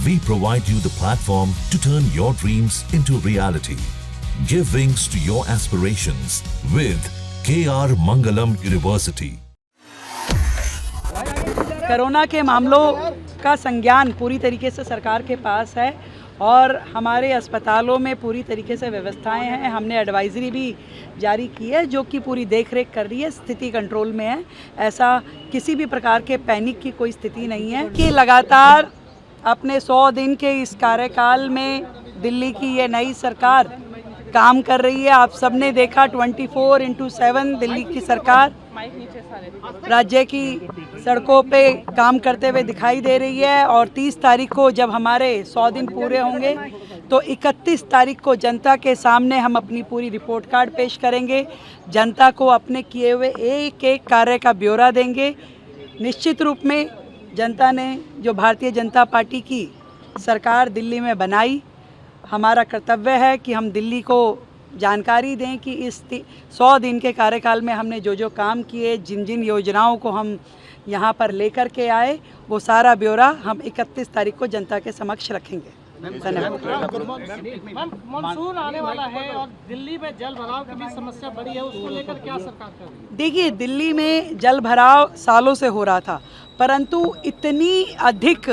We provide you the platform to turn your dreams into reality. Give wings to your aspirations with KR Mangalam University. Corona के मामलों का संज्ञान पूरी तरीके से सरकार के पास है और हमारे अस्पतालों में पूरी तरीके से व्यवस्थाएं हैं। हमने एडवाइजरी भी जारी की है जो कि पूरी देखरेख कर रही है, स्थिति कंट्रोल में है। ऐसा किसी भी प्रकार के पैनिक की कोई स्थिति नहीं है कि लगातार अपने 100 दिन के इस कार्यकाल में दिल्ली की ये नई सरकार काम कर रही है। आप सबने देखा 24/7 दिल्ली की सरकार राज्य की सड़कों पे काम करते हुए दिखाई दे रही है और 30 तारीख को जब हमारे 100 दिन पूरे होंगे तो 31 तारीख को जनता के सामने हम अपनी पूरी रिपोर्ट कार्ड पेश करेंगे। जनता को अपने किए हुए एक एक कार्य का ब्यौरा देंगे। निश्चित रूप में जनता ने जो भारतीय जनता पार्टी की सरकार दिल्ली में बनाई, हमारा कर्तव्य है कि हम दिल्ली को जानकारी दें कि इस 100 दिन के कार्यकाल में हमने जो जो काम किए, जिन जिन योजनाओं को हम यहाँ पर लेकर के आए, वो सारा ब्यौरा हम 31 तारीख को जनता के समक्ष रखेंगे। मानसून आने वाला है और दिल्ली में जल भराव की भी समस्या बड़ी है, उसको लेकर क्या सरकार कर रही है? देखिए, दिल्ली में जल भराव सालों से हो रहा था, परंतु इतनी अधिक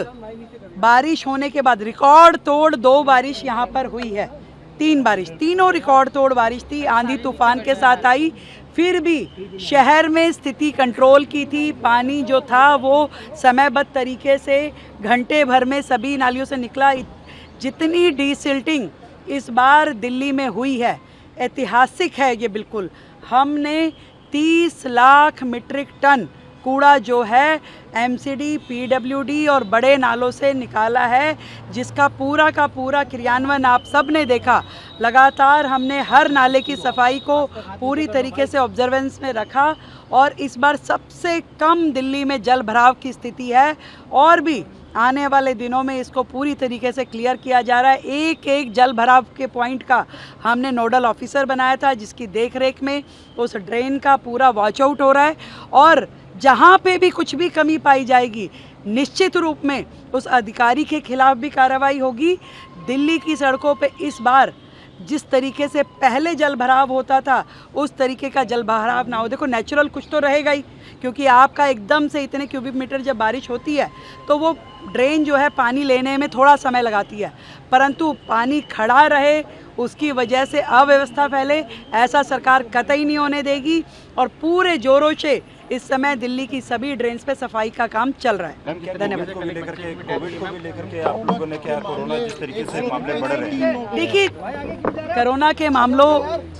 बारिश होने के बाद रिकॉर्ड तोड़ 2 बारिश यहाँ पर हुई है। 3 बारिश, तीनों रिकॉर्ड तोड़ बारिश थी, आंधी तूफान के साथ आई, फिर भी शहर में स्थिति कंट्रोल की थी। पानी जो था वो समयबद्ध तरीके से घंटे भर में सभी नालियों से निकला। जितनी डीसिल्टिंग इस बार दिल्ली में हुई है, ऐतिहासिक है ये बिल्कुल। हमने 30 लाख मीट्रिक टन कूड़ा जो है एमसीडी, पीडब्ल्यूडी और बड़े नालों से निकाला है, जिसका पूरा का पूरा क्रियान्वयन आप सब ने देखा। लगातार हमने हर नाले की सफाई को पूरी तरीके से ऑब्जर्वेंस में रखा और इस बार सबसे कम दिल्ली में जल भराव की स्थिति है और भी आने वाले दिनों में इसको पूरी तरीके से क्लियर किया जा रहा है। एक एक जल भराव के पॉइंट का हमने नोडल ऑफिसर बनाया था, जिसकी देखरेख में उस ड्रेन का पूरा वॉच आउट हो रहा है और जहाँ पे भी कुछ भी कमी पाई जाएगी, निश्चित रूप में उस अधिकारी के खिलाफ भी कार्रवाई होगी। दिल्ली की सड़कों पे इस बार जिस तरीके से पहले जल भराव होता था, उस तरीके का जल भराव ना हो। देखो, नेचुरल कुछ तो रहेगा ही, क्योंकि आपका एकदम से इतने क्यूबिक मीटर जब बारिश होती है तो वो ड्रेन जो है पानी लेने में थोड़ा समय लगाती है, परंतु पानी खड़ा रहे, उसकी वजह से अव्यवस्था फैले, ऐसा सरकार कतई नहीं होने देगी। और पूरे जोरों से इस समय दिल्ली की सभी ड्रेन्स पे सफाई का काम चल रहा है। धन्यवाद। कोविड को भी लेकर के आप लोगों ने क्या, कोरोना जिस तरीके से मामले बढ़ रहे हैं? देखिए, कोरोना के मामलों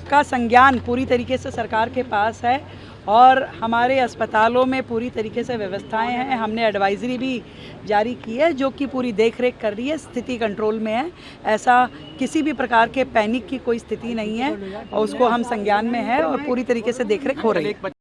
का संज्ञान पूरी तरीके से सरकार के पास है और हमारे अस्पतालों में पूरी तरीके से व्यवस्थाएं हैं। हमने एडवाइजरी भी जारी की है जो कि पूरी देखरेख कर रही है, स्थिति कंट्रोल में है। ऐसा किसी भी प्रकार के पैनिक की कोई स्थिति नहीं है और उसको हम संज्ञान में है और पूरी तरीके से देखरेख हो रही है।